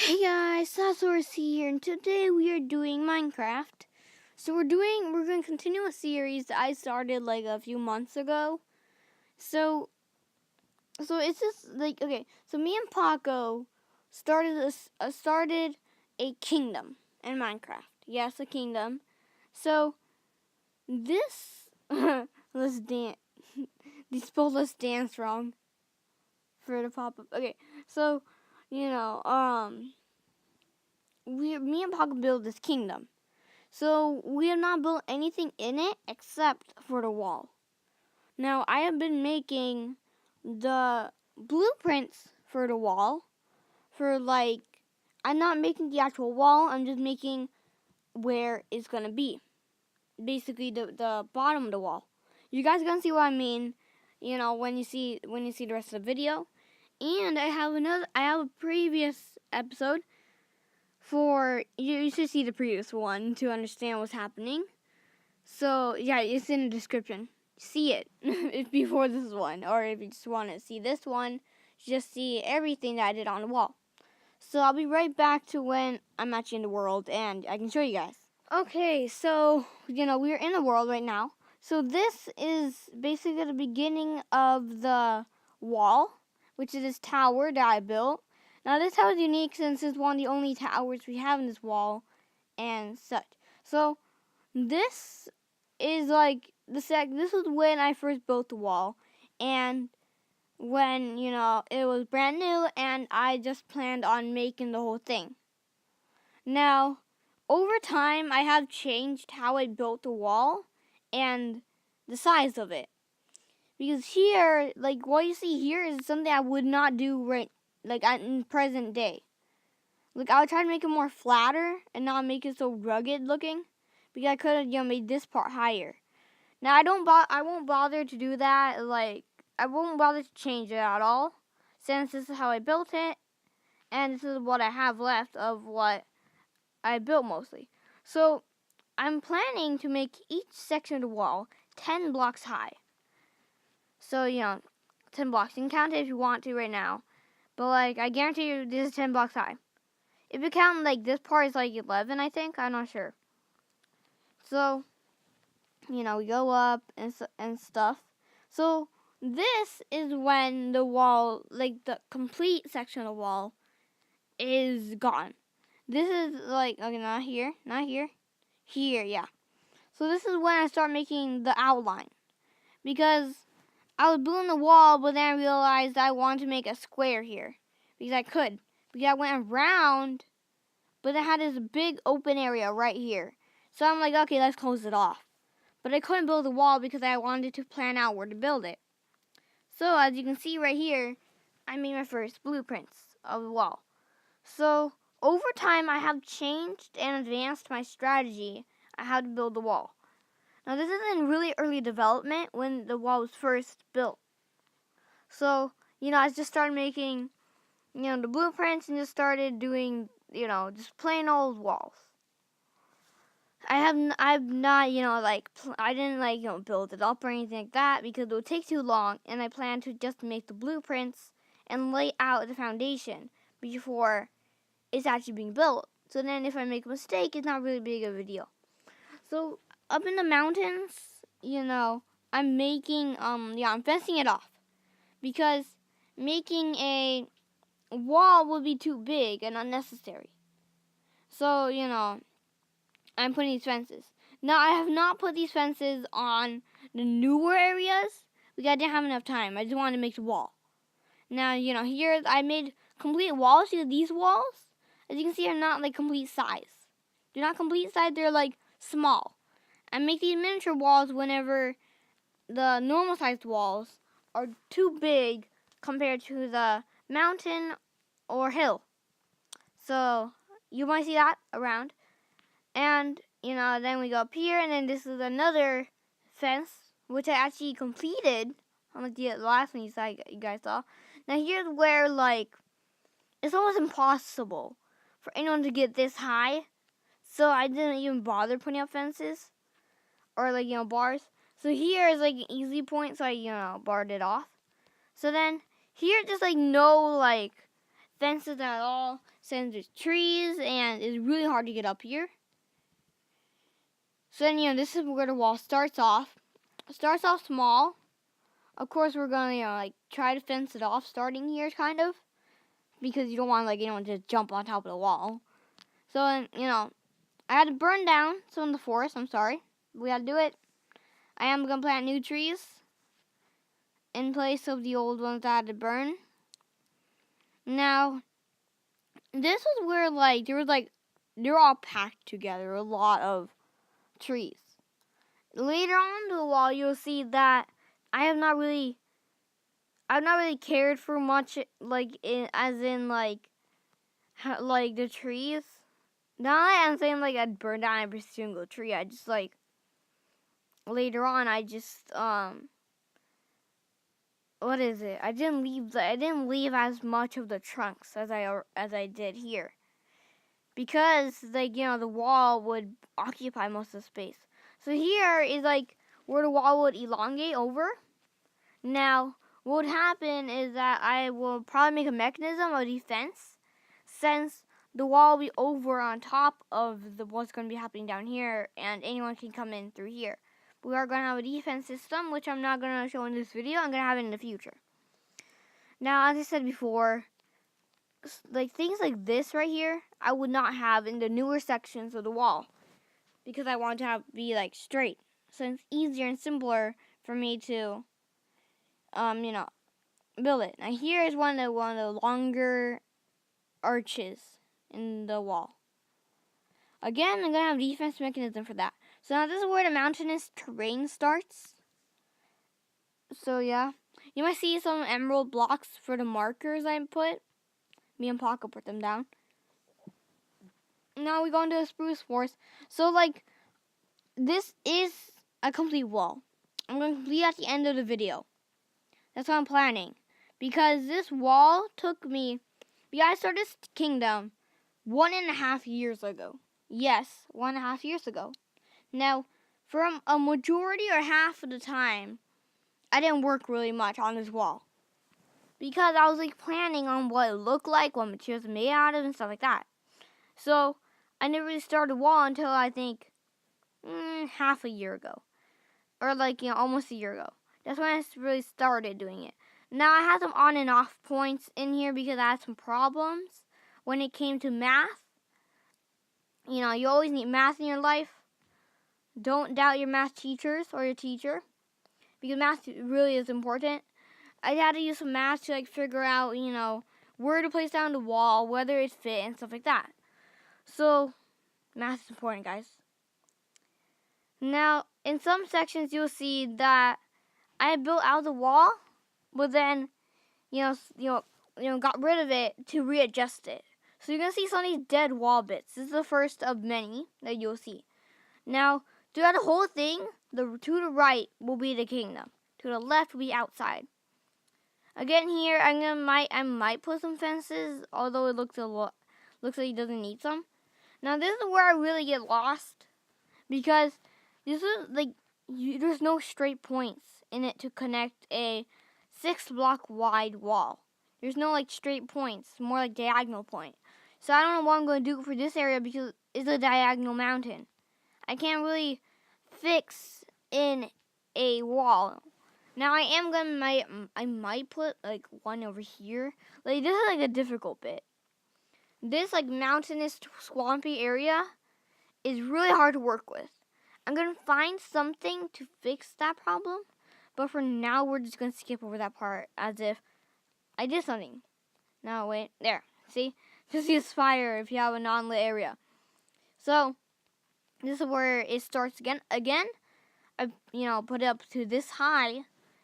Hey guys, Sasaurus here, and today we are doing Minecraft. We're going to continue a series that I started like a few months ago. So it's just like, okay, so me and Paco started a kingdom in Minecraft. Yes, a kingdom. So this, let's dance, they spelled let's dance wrong for the pop-up. Okay, so, you know, me and Paco built this kingdom. So we have not built anything in it except for the wall. Now I have been making the blueprints for the wall I'm not making the actual wall, I'm just making where it's gonna be. Basically the bottom of the wall. You guys are gonna see what I mean, when you see the rest of the video. And I have a previous episode for you should see the previous one to understand what's happening. So yeah, it's in the description. See it if before this one, or if you just want to see this one, just see everything that I did on the wall. So I'll be right back to when I'm actually in the world and I can show you guys. Okay, so we're in the world right now. So this is basically the beginning of the wall, which is this tower that I built. Now this tower is unique since it's one of the only towers we have in this wall and such. So this is like this was when I first built the wall, and when it was brand new and I just planned on making the whole thing. Now over time I have changed how I built the wall and the size of it, because here, like what you see here is something I would not do in present day. Like I would try to make it more flatter and not make it so rugged looking, because I could have made this part higher. Now I won't bother to do that. Like I won't bother to change it at all, since this is how I built it, and this is what I have left of what I built mostly. So I'm planning to make each section of the wall 10 blocks high. So 10 blocks. You can count it if you want to right now, but like I guarantee you this is 10 blocks high. If you count like this part is like 11, I think. I'm not sure. So we go up and stuff. So this is when the wall, like the complete section of the wall, is gone. This is like, okay, not here, here, yeah. So this is when I start making the outline, because I was building the wall, but then I realized I wanted to make a square here, because I could. Because I went around, but it had this big open area right here. So I'm like, okay, let's close it off. But I couldn't build the wall because I wanted to plan out where to build it. So as you can see right here, I made my first blueprints of the wall. So over time, I have changed and advanced my strategy on how to build the wall. Now this is in really early development when the wall was first built. So, I just started making, the blueprints and just started doing, just plain old walls. I've not, I didn't, build it up or anything like that, because it would take too long, and I plan to just make the blueprints and lay out the foundation before it's actually being built. So then if I make a mistake, it's not really big of a deal. So up in the mountains, I'm making, I'm fencing it off, because making a wall would be too big and unnecessary. So, I'm putting these fences. Now, I have not put these fences on the newer areas because I didn't have enough time. I just wanted to make the wall. Now, here I made complete walls. See these walls? As you can see, are not like complete size. They're not complete size. They're like small. I make these miniature walls whenever the normal sized walls are too big compared to the mountain or hill. So you might see that around. And, then we go up here, and then this is another fence, which I actually completed on the last one you guys saw. Now here's where, it's almost impossible for anyone to get this high. So I didn't even bother putting up fences or, bars. So here is, an easy point, so I, barred it off. So then here, just, no, fences at all, since there's trees and it's really hard to get up here. So then, this is where the wall starts off. It starts off small. Of course, we're gonna, try to fence it off starting here, kind of. Because you don't want, anyone to jump on top of the wall. So, I had to burn down some of the forest. I'm sorry. We had to do it. I am gonna plant new trees in place of the old ones that I had to burn. Now, this was where, they're all packed together. A lot of trees. Later on the wall, you'll see that I've not really cared for much, the trees. Not that I'm saying, I'd burn down every single tree. I just, later on, I just, what is it? I didn't leave as much of the trunks as I did here. Because, the wall would occupy most of the space. So here is, where the wall would elongate over. Now, what would happen is that I will probably make a mechanism of defense, since the wall will be over on top of what's going to be happening down here, and anyone can come in through here. We are going to have a defense system, which I'm not going to show in this video. I'm going to have it in the future. Now, as I said before, things like this right here, I would not have in the newer sections of the wall, because I want to be straight. So it's easier and simpler for me to, build it. Now here is one of the longer arches in the wall. Again, I'm gonna have a defense mechanism for that. So now this is where the mountainous terrain starts. So yeah, you might see some emerald blocks for the markers I put. Me and Paco put them down. Now we go into a spruce forest. So this is a complete wall. I'm going to complete at the end of the video. That's what I'm planning. Because this wall took me... I started this kingdom 1.5 years ago. Yes, 1.5 years ago. Now, for a majority or half of the time, I didn't work really much on this wall. Because I was planning on what it looked like, what materials it made out of, and stuff like that. So, I never really started a wall until I think half a year ago. Or almost a year ago. That's when I really started doing it. Now I had some on and off points in here because I had some problems when it came to math. You always need math in your life. Don't doubt your math teachers or your teacher, because math really is important. I had to use some math to figure out, where to place down the wall, whether it fit, and stuff like that. So, math is important, guys. Now, in some sections, you'll see that I built out the wall, but then, got rid of it to readjust it. So you're gonna see some of these dead wall bits. This is the first of many that you'll see. Now, throughout the whole thing, to the right will be the kingdom. To the left will be outside. Again, here I might put some fences, although it looks like it doesn't need some. Now, this is where I really get lost, because this is there's no straight points in it to connect a 6-block wide wall. There's no straight points, more diagonal point. So I don't know what I'm going to do for this area because it's a diagonal mountain. I can't really fix in a wall. Now I might put one over here. This is a difficult bit. This mountainous swampy area is really hard to work with. I'm going to find something to fix that problem, but for now we're just going to skip over that part as if I did something. No, wait, there. See? Just use fire if you have a non-lit area. So, this is where it starts again. I put it up to this high,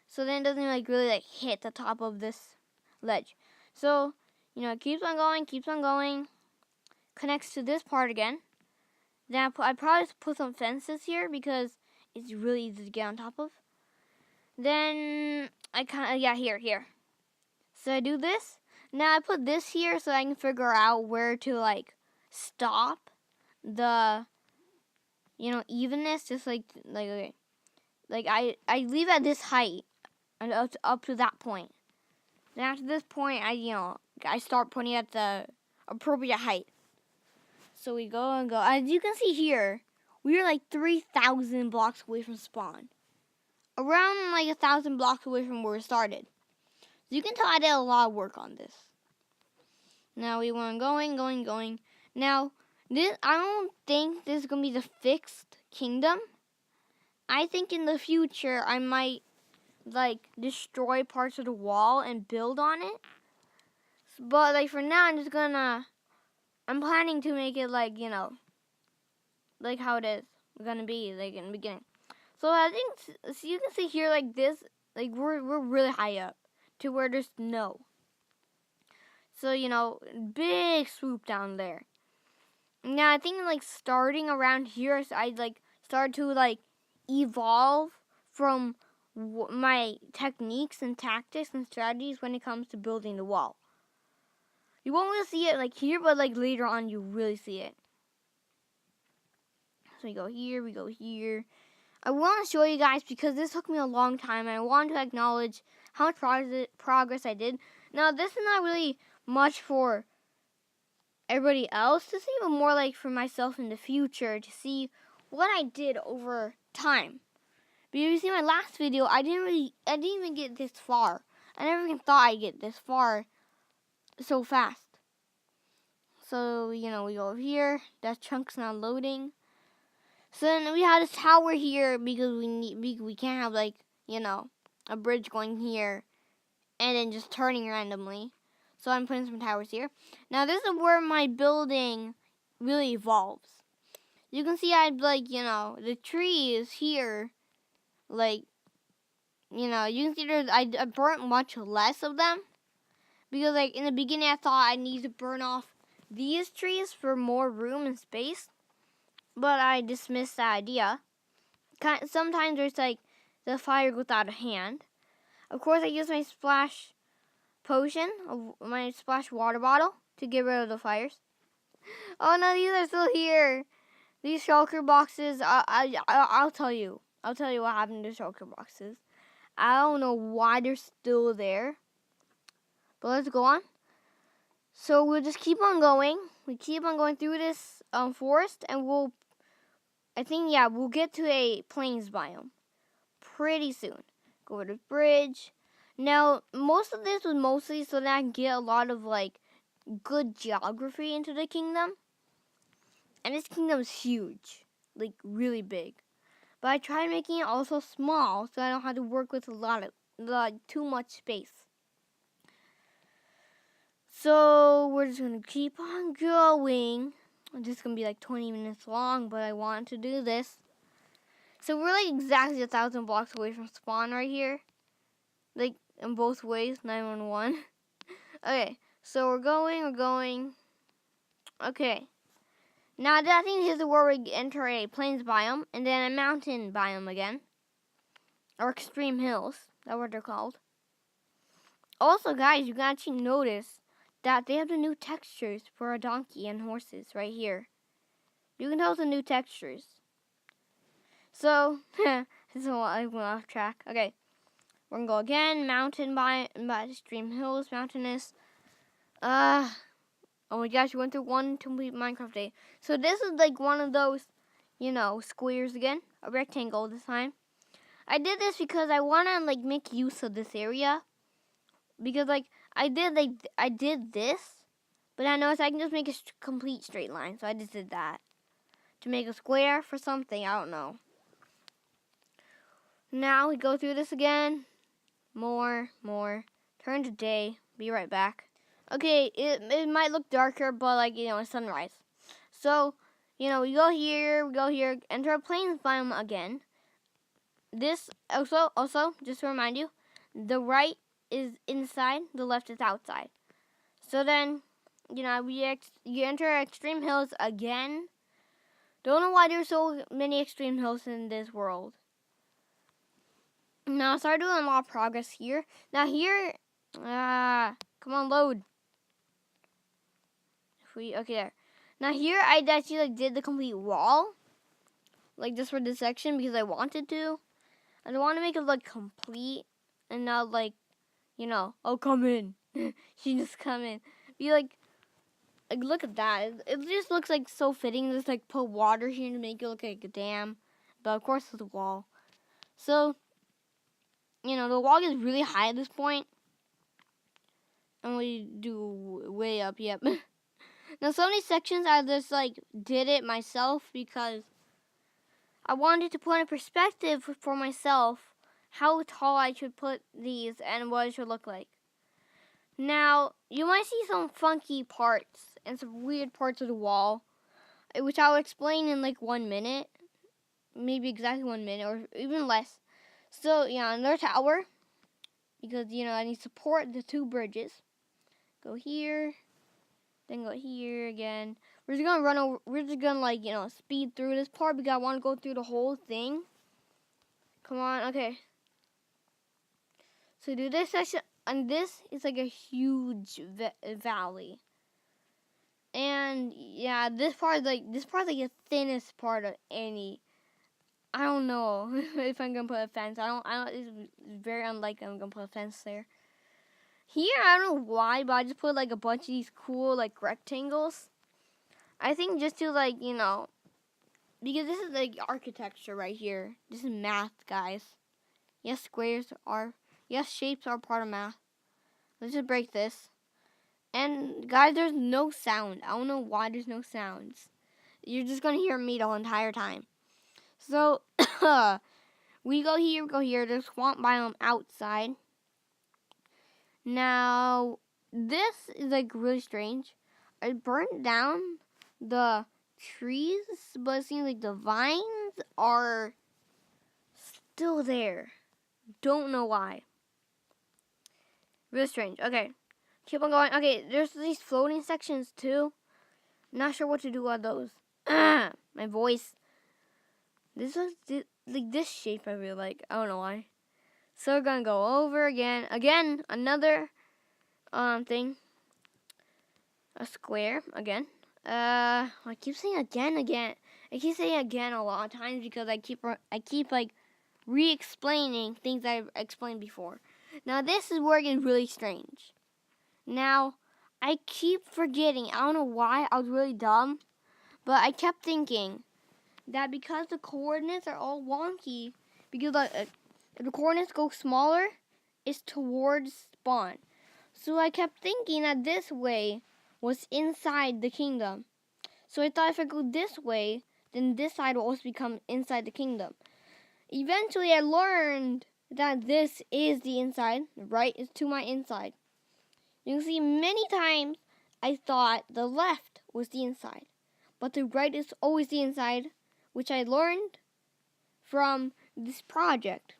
so then it doesn't really hit the top of this ledge. So, it keeps on going, connects to this part again. Then I probably put some fences here because it's really easy to get on top of. Then I here. So I do this. Now I put this here so I can figure out where to stop the evenness. Just okay. I leave at this height and up to that point. Then after this point I I start putting it at the appropriate height. So we go and go. As you can see here, we are like 3,000 blocks away from spawn. Around like 1,000 blocks away from where we started. So you can tell I did a lot of work on this. Now we want going. Now, I don't think this is going to be the fixed kingdom. I think in the future I might like destroy parts of the wall and build on it. But like for now I'm planning to make it like, like how it is gonna be like in the beginning. So I think, so you can see here like this, like we're really high up to where there's snow. So, big swoop down there. Now I think like starting around here, so I like start to like evolve from my techniques and tactics and strategies when it comes to building the wall. You won't really see it like here, but like later on you really see it. So we go here. I want to show you guys because this took me a long time and I want to acknowledge how much progress I did. Now this is not really much for everybody else to see, but more like for myself in the future to see what I did over time. Because you see my last video, I didn't even get this far. I never even thought I'd get this far so fast. So, we go over here. That chunk's not loading. So then we have this tower here because we can't have like, a bridge going here and then just turning randomly. So I'm putting some towers here. Now this is where my building really evolves. You can see I'd like, the trees here. Like, you can see I burnt much less of them. Because like in the beginning I thought I needed to burn off these trees for more room and space. But I dismissed that idea. Sometimes there's like the fire goes out of hand. Of course I use my splash potion, my splash water bottle to get rid of the fires. Oh no, these are still here. These shulker boxes, I'll tell you. I'll tell you what happened to shulker boxes. I don't know why they're still there. But let's go on. So we'll just keep on going. We keep on going through this forest, and we'll get to a plains biome pretty soon. Go over the bridge. Now, most of this was mostly so that I can get a lot of like good geography into the kingdom. And this kingdom is huge, like really big. But I tried making it also small so I don't have to work with too much space. So we're just going to keep on going. It's just going to be like 20 minutes long, but I want to do this. So we're like exactly 1,000 blocks away from spawn right here. Like in both ways, 911. Okay, so we're going. Okay. Now I think this is where we enter a plains biome and then a mountain biome again. Or extreme hills. That's what they're called. Also, guys, you can actually notice that they have the new textures for a donkey and horses right here. You can tell the new textures. So, this is I went off track. Okay, we're gonna go again. Mountain by extreme hills, mountainous. Oh my gosh, we went through one complete Minecraft day. So this is like one of those, squares again, a rectangle this time. I did this because I wanna like make use of this area. Because like I did this, but I noticed I can just make a complete straight line. So I just did that to make a square for something. I don't know. Now we go through this again. More. Turn to day. Be right back. Okay, it might look darker, but like it's sunrise. So we go here, enter a plains biome again. This also just to remind you, the right is inside, the left is outside. So then, you enter extreme hills again. Don't know why there's so many extreme hills in this world. Now I started doing a lot of progress here. Now here, come on, load. Okay there. Now here I actually did the complete wall, like just for this section because I wanted to. I don't want to make it look complete and not like, oh come in. She just come in. Be like look at that. It just looks like so fitting. Just like put water here to make it look like a dam. But of course it's a wall. So, the wall gets really high at this point. And we do way up, yep. Now so many sections I just like did it myself because I wanted to put in perspective for myself how tall I should put these and what it should look like. Now, you might see some funky parts and some weird parts of the wall, which I'll explain in like 1 minute. Maybe exactly 1 minute or even less. So, another tower. Because, I need to support the 2 bridges. Go here. Then go here again. We're just gonna run over. We're just gonna speed through this part because I want to go through the whole thing. Come on, okay. So do this section, and this is like a huge valley. And yeah, this part like the thinnest part of any. I don't know if I'm gonna put a fence. I don't. It's very unlikely I'm gonna put a fence there. Here, I don't know why, but I just put like a bunch of these cool like rectangles. I think just to because this is like architecture right here. This is math, guys. Yes, shapes are part of math. Let's just break this. And guys, there's no sound. I don't know why there's no sounds. You're just gonna hear me the whole entire time. So we go here. There's swamp biome outside. Now this is like really strange. I burned down the trees, but it seems like the vines are still there. Don't know why. Really strange. Okay. Keep on going. Okay, there's these floating sections too. Not sure what to do with those. My voice. This was like this shape I really like. I don't know why. So we're gonna go over again. Again, another thing. A square again. I keep saying again. I keep saying again a lot of times because I keep like re-explaining things I've explained before. Now this is where it gets really strange. Now I keep forgetting. I don't know why. I was really dumb, but I kept thinking that because the coordinates are all wonky, because if the coordinates go smaller, it's towards spawn. So I kept thinking that this way was inside the kingdom. So I thought if I go this way, then this side will also become inside the kingdom. Eventually I learned that this is the inside, the right is to my inside. You can see many times I thought the left was the inside, but the right is always the inside, which I learned from this project.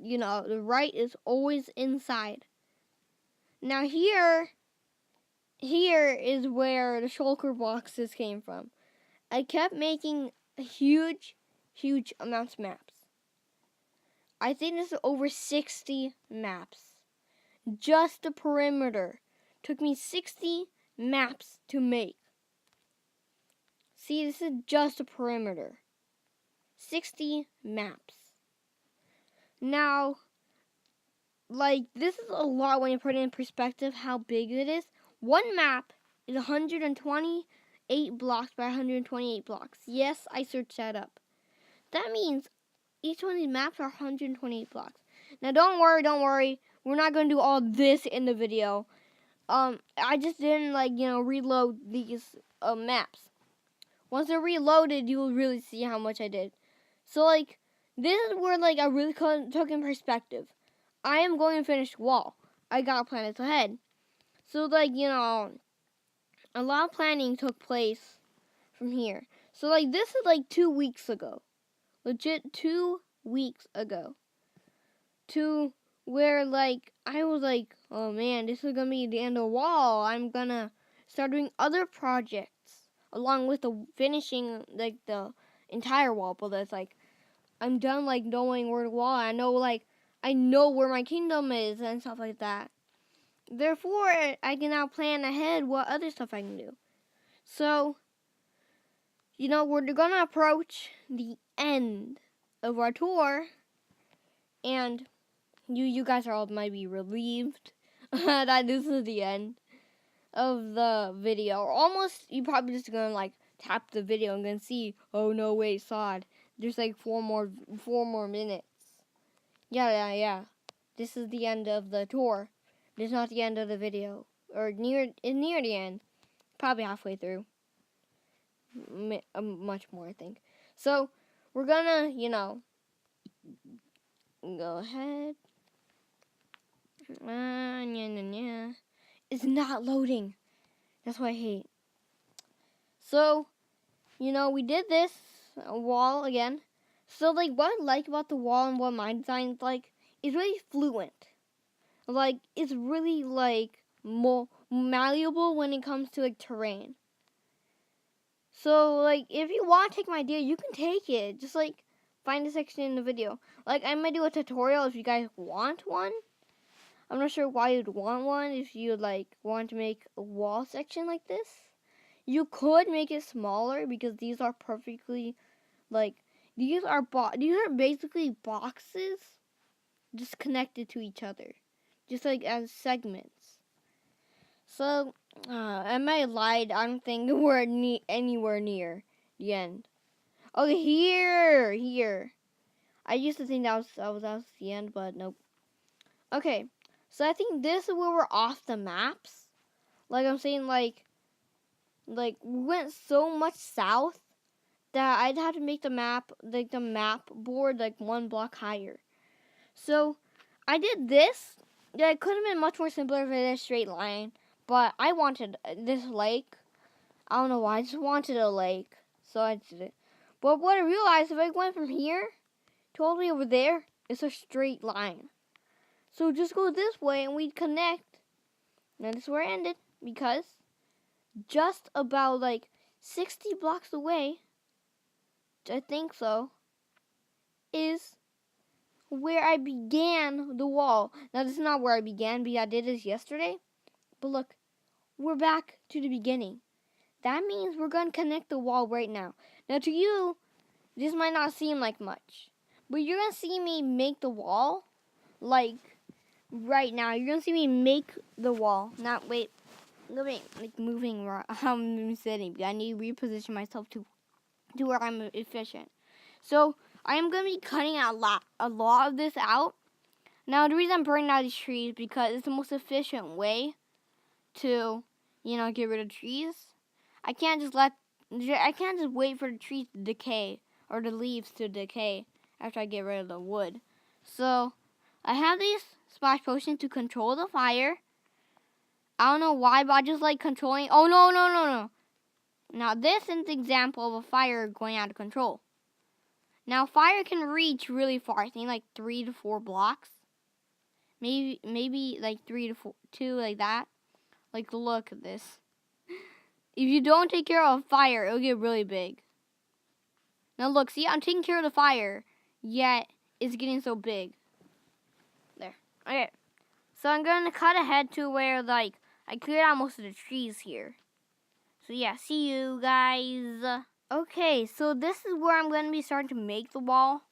The right is always inside. Now here is where the shulker boxes came from. I kept making huge amounts of maps. I think this is over 60 maps. Just the perimeter took me 60 maps to make. See, this is just a perimeter. 60 maps. Now, this is a lot when you put it in perspective how big it is. One map is 128 blocks by 128 blocks. Yes, I searched that up. That means each one of these maps are 128 blocks. Now, don't worry. We're not going to do all this in the video. I just didn't, reload these maps. Once they're reloaded, you will really see how much I did. So, this is where, I really took in perspective. I am going to finish the wall. I got planets ahead. So, a lot of planning took place from here. So, this is, 2 weeks ago. Legit 2 weeks ago. To where, I was oh man, this is gonna be the end of the wall. I'm gonna start doing other projects along with the finishing, the entire wall. But that's, I'm done, knowing where the wall. I know where my kingdom is and stuff like that. Therefore, I can now plan ahead what other stuff I can do. So, we're gonna approach the end of our tour, and you guys are all might be relieved. that this is the end of the video. Or almost, you probably just gonna like tap the video and gonna see, oh no, wait, sod. There's like four more minutes. Yeah. This is the end of the tour. This is not the end of the video. Or near the end. Probably halfway through. Much more, I think. So, we're gonna, go ahead. It's not loading. That's what I hate. So, we did this wall again. So, like, what I like about the wall and what my design is like, is really fluent. Like, it's really, like, more malleable when it comes to, like, terrain. So, like, if you want to take my idea, you can take it. Just, like, find a section in the video. Like, I might do a tutorial if you guys want one. I'm not sure why you'd want one if you, like, want to make a wall section like this. You could make it smaller because these are perfectly, like, these are basically boxes just connected to each other. Just, like, as segments. So, I might have lied. I don't think we're anywhere near the end. Okay, here. I used to think that was the end, but nope. Okay, so I think this is where we're off the maps. Like I'm saying, like we went so much south that I'd have to make the map board like one block higher. So I did this. Yeah, it could have been much more simpler if it had a straight line, but I wanted this lake. I don't know why, I just wanted a lake, so I did it. But what I realized, if I went from here to all the way over there, it's a straight line. So just go this way and we'd connect. And this is where it ended, because just about like 60 blocks away, I think so, is where I began the wall. Now this is not where I began because I did this yesterday. But look, we're back to the beginning. That means we're going to connect the wall right now. Now to you, this might not seem like much. But you're going to see me make the wall, like, right now. You're going to see me make the wall. Not, wait, like, moving where I'm sitting. I need to reposition myself to where I'm efficient. So, I am going to be cutting out a lot of this out. Now, the reason I'm burning out these trees is because it's the most efficient way to, get rid of trees. I can't just wait for the trees to decay or the leaves to decay after I get rid of the wood. So, I have these splash potions to control the fire. I don't know why, but I just like controlling. Oh, no. Now, this is an example of a fire going out of control. Now, fire can reach really far. I think like 3 to 4 blocks. Maybe like 3 to 4, 2, like that. Like, look at this. If you don't take care of fire, it'll get really big. Now look, see, I'm taking care of the fire, yet it's getting so big. There. Okay. So I'm going to cut ahead to where, like, I cleared out most of the trees here. So yeah, see you guys. Okay, so this is where I'm going to be starting to make the wall.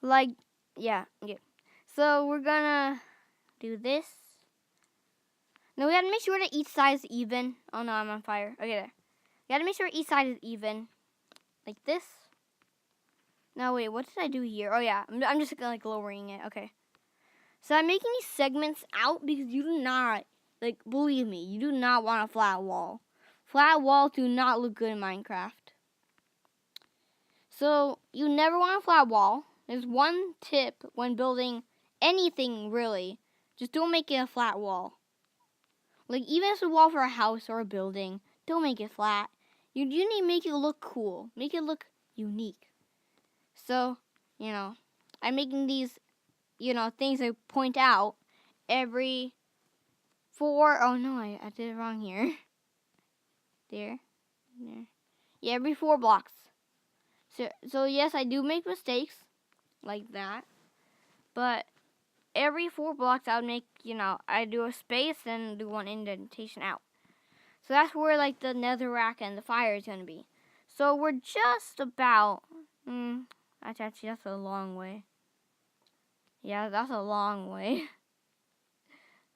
Like, yeah. So we're going to do this. Now we got to make sure that each side is even. Oh no, I'm on fire. Okay, there. We got to make sure each side is even. Like this. Now wait, what did I do here? Oh yeah, I'm just like lowering it. Okay. So I'm making these segments out because you do not, like, believe me, you do not want a flat wall. Flat walls do not look good in Minecraft. So you never want a flat wall. There's one tip when building anything, really. Just don't make it a flat wall. Like, even if it's a wall for a house or a building, don't make it flat. You need to make it look cool. Make it look unique. So, I'm making these, things I point out every 4... Oh, no, I did it wrong here. There. Yeah, every 4 blocks. So, yes, I do make mistakes like that. But every 4 blocks, I would make, I do a space and do one indentation out. So that's where, like, the netherrack and the fire is going to be. So we're just about... that's a long way. Yeah, that's a long way.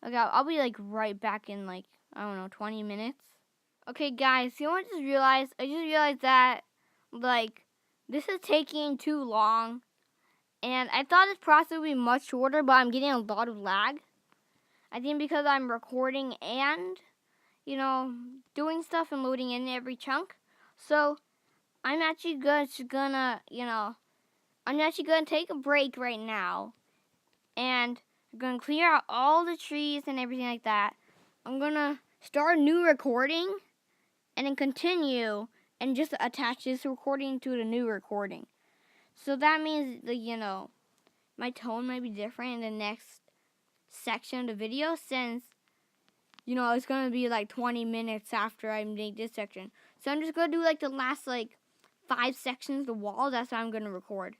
Okay, I'll be like right back in like, I don't know, 20 minutes. Okay, guys, you know what I just realized? I just realized that, like, this is taking too long. And I thought this process would be much shorter, but I'm getting a lot of lag. I think because I'm recording and, doing stuff and loading in every chunk. So I'm actually gonna take a break right now. And I'm gonna clear out all the trees and everything like that. I'm gonna start a new recording and then continue and just attach this recording to the new recording. So that means that, my tone might be different in the next section of the video since, it's going to be like 20 minutes after I make this section. So I'm just going to do like the last like 5 sections of the wall. That's what I'm going to record.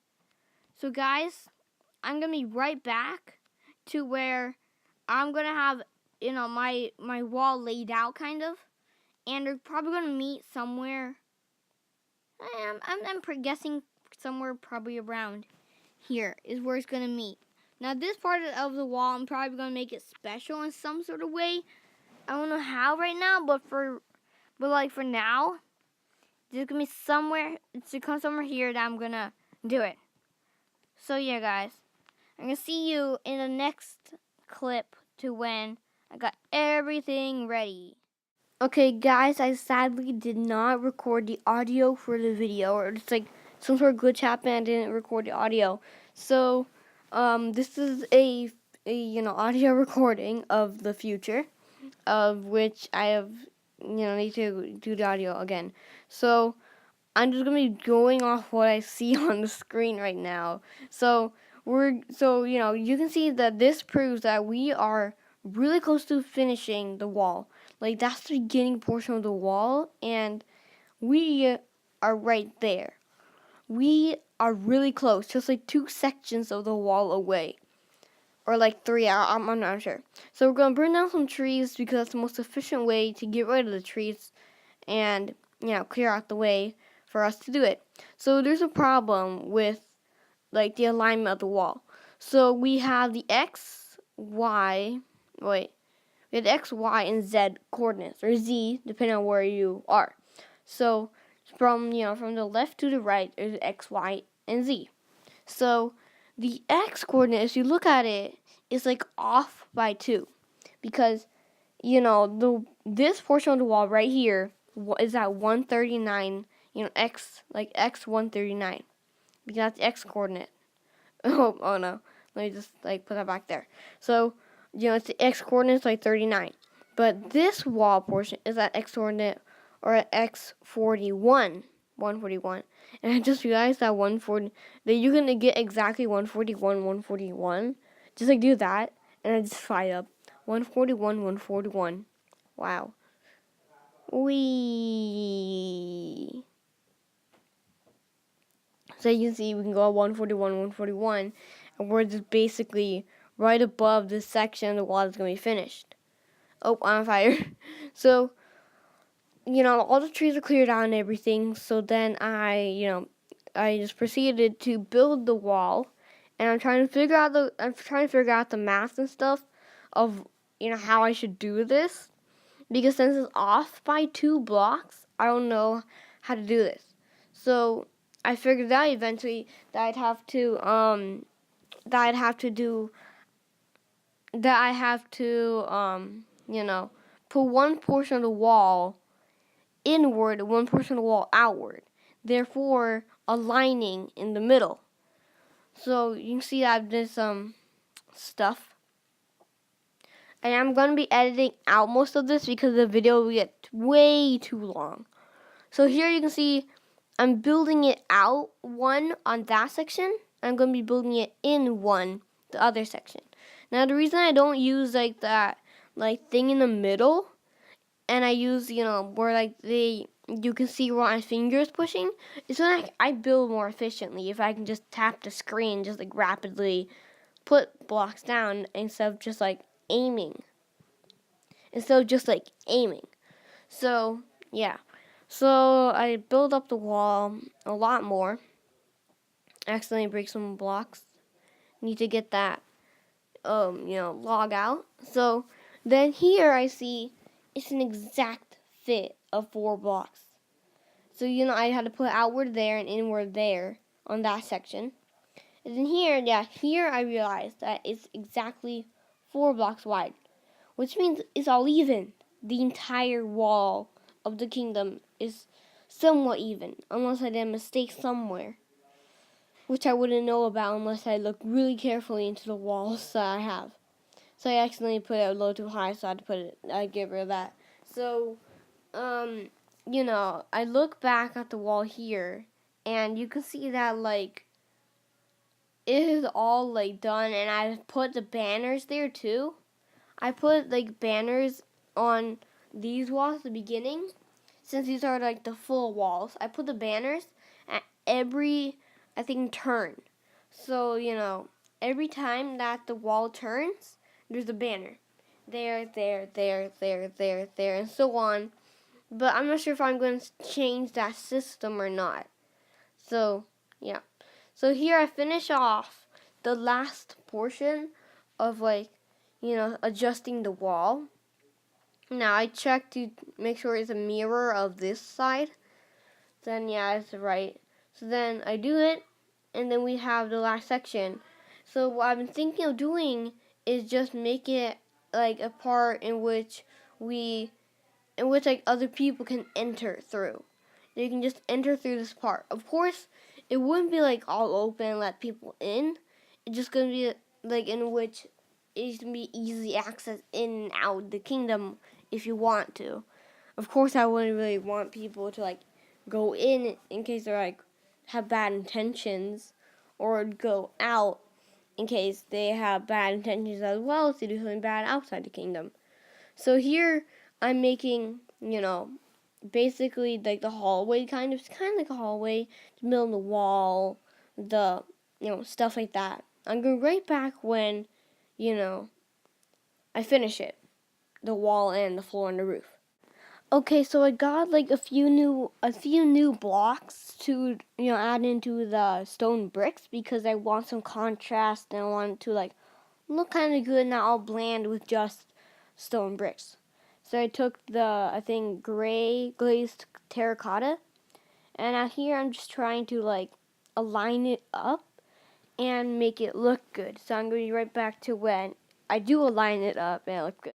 So guys, I'm going to be right back to where I'm going to have, my wall laid out kind of. And they're probably going to meet somewhere. I'm guessing somewhere probably around here is where it's going to meet. Now this part of the wall, I'm probably going to make it special in some sort of way. I don't know how right now, but for now, there's going to be somewhere, it's going to come somewhere here that I'm going to do it. So yeah, guys, I'm going to see you in the next clip to when I got everything ready. Okay, guys, I sadly did not record the audio for the video, or it's like some sort of glitch happened. I didn't record the audio, so this is a audio recording of the future, of which I have need to do the audio again. So I'm just gonna be going off what I see on the screen right now. So you can see that this proves that we are really close to finishing the wall. Like, that's the beginning portion of the wall, and we are right there. We are really close, just like 2 sections of the wall away. Or like 3, I'm not sure. So we're going to burn down some trees because that's the most efficient way to get rid of the trees and, clear out the way for us to do it. So there's a problem with, like, the alignment of the wall. So we have the X, Y, we have X, Y, and Z coordinates, or Z, depending on where you are. So from the left to the right, there's X, Y, and Z. So the X coordinate, if you look at it, is like off by 2, because this portion of the wall right here is at 139. X 139, because that's the X coordinate. Oh no, let me just put that back there. So it's the X coordinate, like 39. But this wall portion is at X coordinate, or at X 41. 141. And I just realized that that you're gonna get exactly 141. Just like do that, and I just fired up 141. Wow. Wee. So you can see we can go at 141, and we're just basically right above this section of the wall that's gonna be finished. Oh, I'm on fire. So all the trees are cleared out and everything. So then I just proceeded to build the wall, and I'm trying to figure out the math and stuff of how I should do this, because since it's off by 2 blocks, I don't know how to do this. So I figured out eventually that I have to put one portion of the wall inward and one portion of the wall outward, therefore aligning in the middle. So you can see I've done some stuff, and I'm going to be editing out most of this because the video will get way too long. So here you can see I'm building it out one on that section. I'm going to be building it in one, the other section. Now the reason I don't use that thing in the middle, and I use where you can see where my finger is pushing, is so I build more efficiently if I can just tap the screen, just rapidly put blocks down instead of just aiming. So yeah. So I build up the wall a lot more. Accidentally break some blocks. Need to get that log out. So then here I see it's an exact fit of 4 blocks. So I had to put outward there and inward there on that section. And then here I realized that it's exactly 4 blocks wide, which means it's all even. The entire wall of the kingdom is somewhat even, unless I did a mistake somewhere, which I wouldn't know about unless I look really carefully into the walls that I have. So I accidentally put it a little too high, so I get rid of that. So, I look back at the wall here, and you can see that, like, it is all, like, done, and I put the banners there, too. I put, like, banners on these walls at the beginning, since these are, like, the full walls. I put the banners at every, I think, turn. So, every time that the wall turns, there's a banner. There, and so on. But I'm not sure if I'm going to change that system or not. So, yeah. So here I finish off the last portion of, like, adjusting the wall. Now I check to make sure it's a mirror of this side. Then, yeah, it's right. So then I do it, and then we have the last section. So what I've been thinking of doing is just make it like a part in which like other people can enter through. They can just enter through this part. Of course, it wouldn't be like all open and let people in. It's just gonna be like in which it's gonna be easy access in and out the kingdom if you want to. Of course, I wouldn't really want people to like go in case they're like have bad intentions, or go out in case they have bad intentions as well to do something bad outside the kingdom. So here I'm making, basically like the hallway kind of. It's kind of like a hallway, the middle of the wall, the, stuff like that. I'm going right back when, I finish it, the wall and the floor and the roof. Okay, so I got like a few new blocks to add into the stone bricks because I want some contrast and I want it to like look kind of good, not all bland with just stone bricks. So I took the gray glazed terracotta, and out here I'm just trying to like align it up and make it look good. So I'm going to be right back to when I do align it up and it looks good.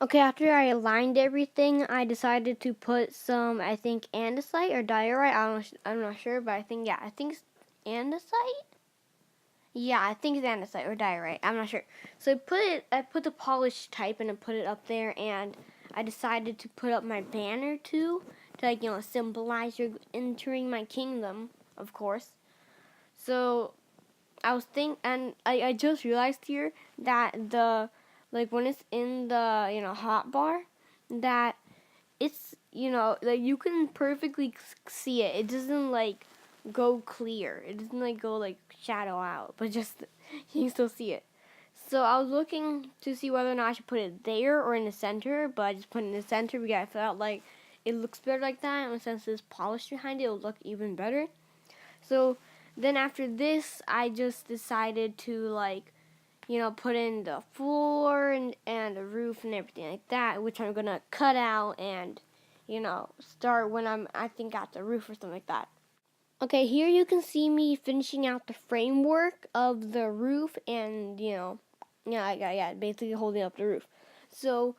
Okay, after I aligned everything, I decided to put some, I think, andesite or diorite. I'm not sure, but I think it's andesite. Yeah, I think it's andesite or diorite. I'm not sure. So I put the polished type and I put it up there, and I decided to put up my banner too, to like symbolize you're entering my kingdom, of course. So I just realized here that the when it's in the hot bar, that it's like you can perfectly see it. It doesn't like go clear. It doesn't like go like shadow out, but just you can still see it. So I was looking to see whether or not I should put it there or in the center, but I just put it in the center because I felt like it looks better like that, and since there's polish behind it, it'll look even better. So then after this, I just decided to put in the floor and the roof and everything like that, which I'm gonna cut out and start when I think at the roof or something like that. Okay, here you can see me finishing out the framework of the roof and basically holding up the roof. So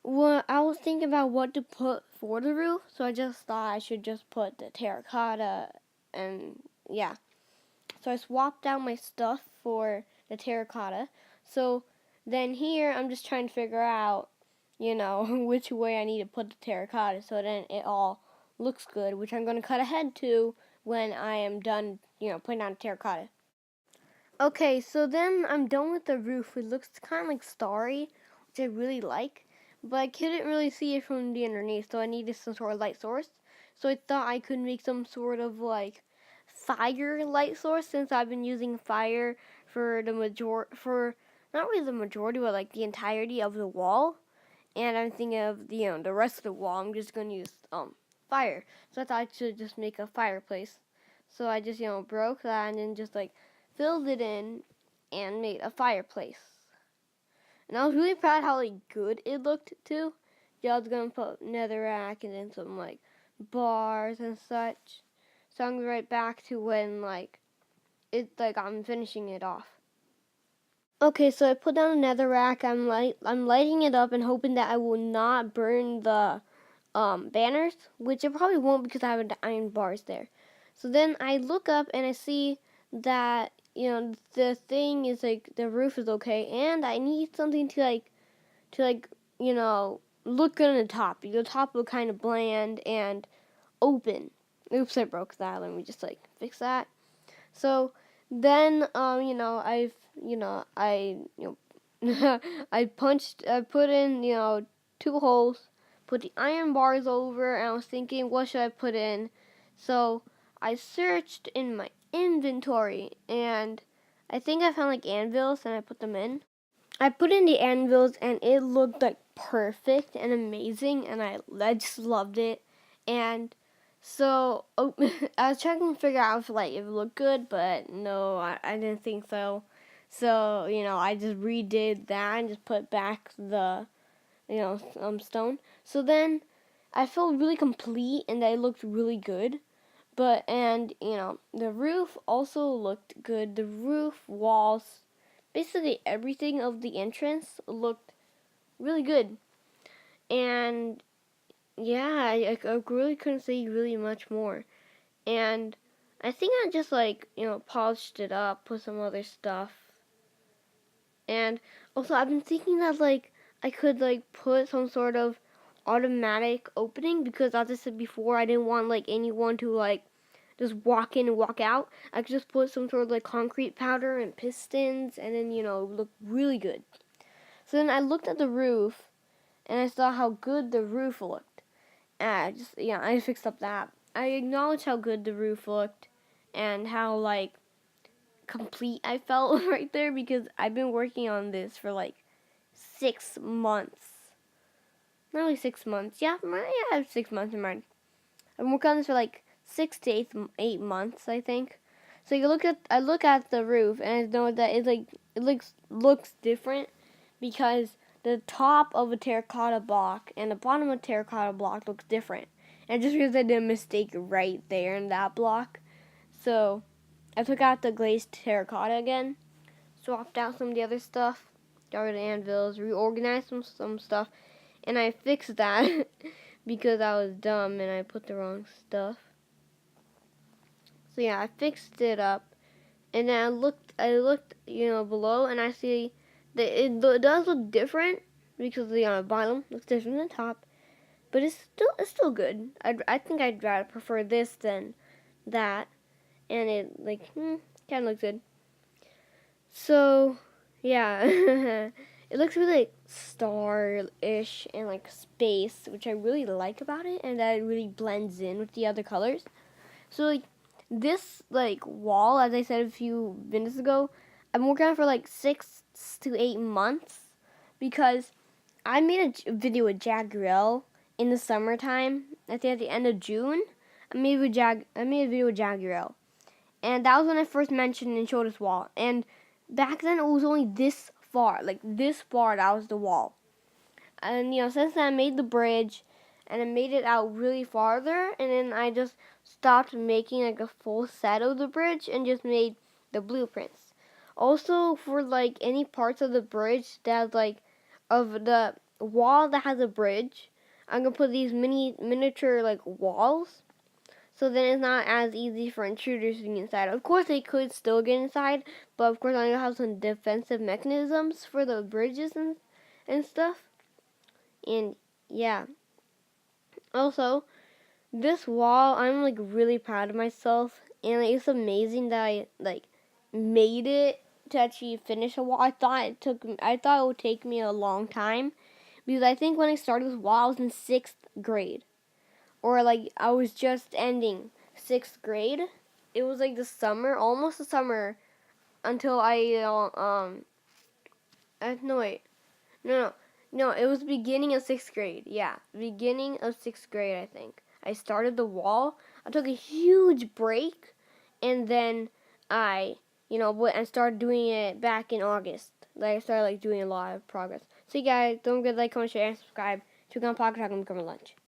I was thinking about what to put for the roof, so I just thought I should just put the terracotta, and yeah. So I swapped out my stuff for the terracotta. So then here I'm just trying to figure out, which way I need to put the terracotta so then it all looks good, which I'm going to cut ahead to when I am done, putting on terracotta. Okay, so then I'm done with the roof. It looks kind of like starry, which I really like, but I couldn't really see it from the underneath, so I needed some sort of light source. So I thought I could make some sort of fire light source, since I've been using fire for not really the majority, but like the entirety of the wall. And I'm thinking of the rest of the wall. I'm just gonna use fire. So I thought I should just make a fireplace. So I just broke that and then just filled it in, and made a fireplace. And I was really proud how like good it looked too. Yeah, I was gonna put netherrack and then some like bars and such. So I'm right back to when like it's like I'm finishing it off. Okay, so I put down a netherrack. I'm lighting it up and hoping that I will not burn the banners, which it probably won't because I have the iron bars there. So then I look up and I see that the thing is like the roof is okay, and I need something to look good on the top. The top look kind of bland and open. Oops, I broke that. Let me just like fix that. So then I put in two holes, put the iron bars over, and I was thinking, what should I put in? So I searched in my inventory, and I think I found like anvils, and I put them in. I put in the anvils, and it looked like perfect and amazing, and I just loved it. And so I was trying to figure out if it looked good, but no, I didn't think so. So I just redid that and just put back the stone. So then I felt really complete and they looked really good. But the roof also looked good. The roof, walls, basically everything of the entrance looked really good. And yeah, I really couldn't say really much more. And I think I just polished it up, put some other stuff. And also I've been thinking that I could put some sort of automatic opening, because as I said before, I didn't want anyone to just walk in and walk out. I could just put some sort of concrete powder and pistons, and then look really good. So then I looked at the roof and I saw how good the roof looked. And I fixed up that. I acknowledged how good the roof looked and how complete I felt right there, because I've been working on this for 6 months. Not really 6 months. Yeah, 6 months in mind. I've been working on this for 6 to 8 months, I think. So I look at the roof and I know that it looks different, because the top of a terracotta block and the bottom of a terracotta block looks different. And just because I did a mistake right there in that block. So I took out the glazed terracotta again, swapped out some of the other stuff, got rid of anvils, reorganized some stuff, and I fixed that because I was dumb and I put the wrong stuff. So yeah, I fixed it up, and then I looked below, and I see that it does look different, because the bottom looks different than the top, but it's still good. I think I'd rather prefer this than that, and it kind of looks good. So yeah, it looks really star-ish and space, which I really like about it, and that it really blends in with the other colors. So this wall, as I said a few minutes ago, I've been working on it for 6 to 8 months, because I made a video with Jagriel in the summertime. I think at the end of June, I made a video with Jagriel, and that was when I first mentioned and showed this wall. And back then it was only this far, this far. That was the wall. And since then I made the bridge, and I made it out really farther, and then I just stopped making a full set of the bridge and just made the blueprints. Also, for any parts of the bridge that of the wall that has a bridge, I'm gonna put these miniature walls, so then it's not as easy for intruders to get inside. Of course, they could still get inside, but of course I'm gonna have some defensive mechanisms for the bridges and stuff. And yeah. Also, this wall, I'm really proud of myself, and it's amazing that I made it to actually finish a wall. I thought it would take me a long time, because I think when I started this wall I was in 6th grade, or I was just ending 6th grade. It was the summer, almost the summer, until no, it was beginning of 6th grade. Yeah, beginning of 6th grade, I think. I started the wall. I took a huge break, and then I and started doing it back in August. Like, I started, like, doing a lot of progress. So, you guys, don't forget to like, comment, share, and subscribe. Check out Pocket Talk and become a lunch.